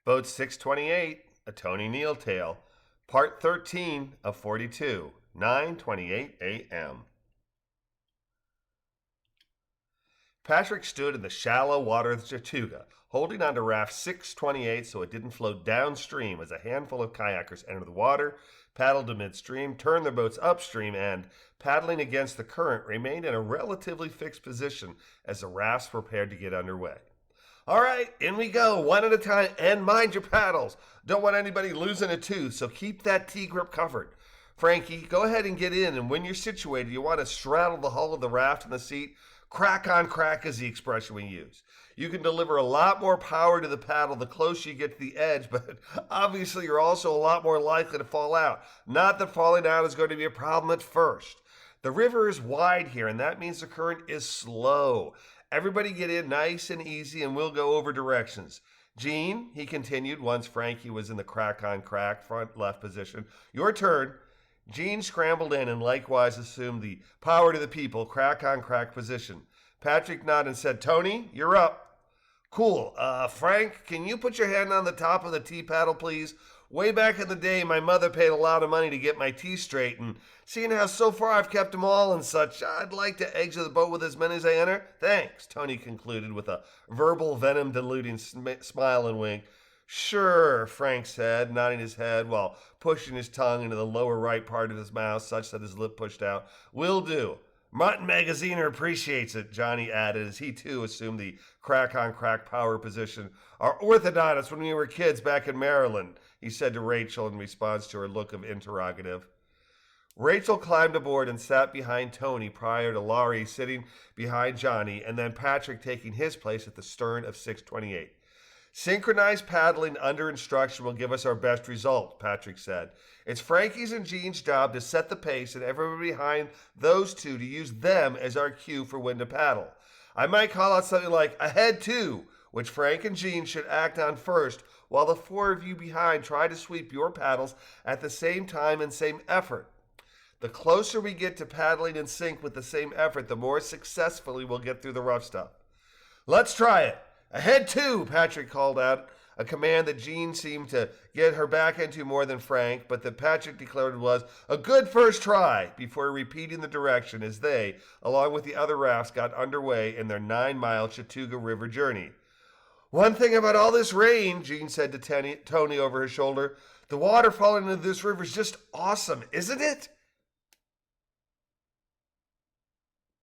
Boat 628, a Tony Neal tale, part 13 of 42, 9:28 a.m. Patrick stood in the shallow water of the Chattooga, holding onto raft 628 so it didn't float downstream as a handful of kayakers entered the water, paddled to midstream, turned their boats upstream, and, paddling against the current, remained in a relatively fixed position as the rafts prepared to get underway. All right, in we go, one at a time, and mind your paddles. Don't want anybody losing a tooth, so keep that T-grip covered. Frankie, go ahead and get in, and when you're situated, you want to straddle the hull of the raft in the seat. Crack on crack is the expression we use. You can deliver a lot more power to the paddle the closer you get to the edge, but obviously you're also a lot more likely to fall out. Not that falling out is going to be a problem at first. The river is wide here, and that means the current is slow. Everybody get in nice and easy, and we'll go over directions. Gene, he continued once Frankie was in the crack on crack front left position, your turn. Gene scrambled in and likewise assumed the power to the people, crack on crack position. Patrick nodded and said, Tony, you're up. Cool. Frank, can you put your hand on the top of the T paddle, please? Way back in the day, my mother paid a lot of money to get my teeth straight, and seeing how so far I've kept them all and such, I'd like to exit the boat with as many as I enter. Thanks, Tony concluded with a verbal venom-diluting smile and wink. Sure, Frank said, nodding his head while pushing his tongue into the lower right part of his mouth such that his lip pushed out. Will do. Martin Magaziner appreciates it, Johnny added as he too assumed the crack-on-crack power position. Our orthodontist when we were kids back in Maryland, he said to Rachel in response to her look of interrogative. Rachel climbed aboard and sat behind Tony prior to Laurie sitting behind Johnny and then Patrick taking his place at the stern of 628. Synchronized paddling under instruction will give us our best result, Patrick said. It's Frankie's and Gene's job to set the pace and everybody behind those two to use them as our cue for when to paddle. I might call out something like ahead two, which Frank and Gene should act on first, while the four of you behind try to sweep your paddles at the same time and same effort. The closer we get to paddling in sync with the same effort, the more successfully we'll get through the rough stuff. Let's try it. Ahead two, Patrick called out, a command that Gene seemed to get her back into more than Frank, but that Patrick declared was a good first try before repeating the direction as they, along with the other rafts, got underway in their 9-mile Chattooga River journey. One thing about all this rain, Gene said to Tony over his shoulder, the water falling into this river is just awesome, isn't it?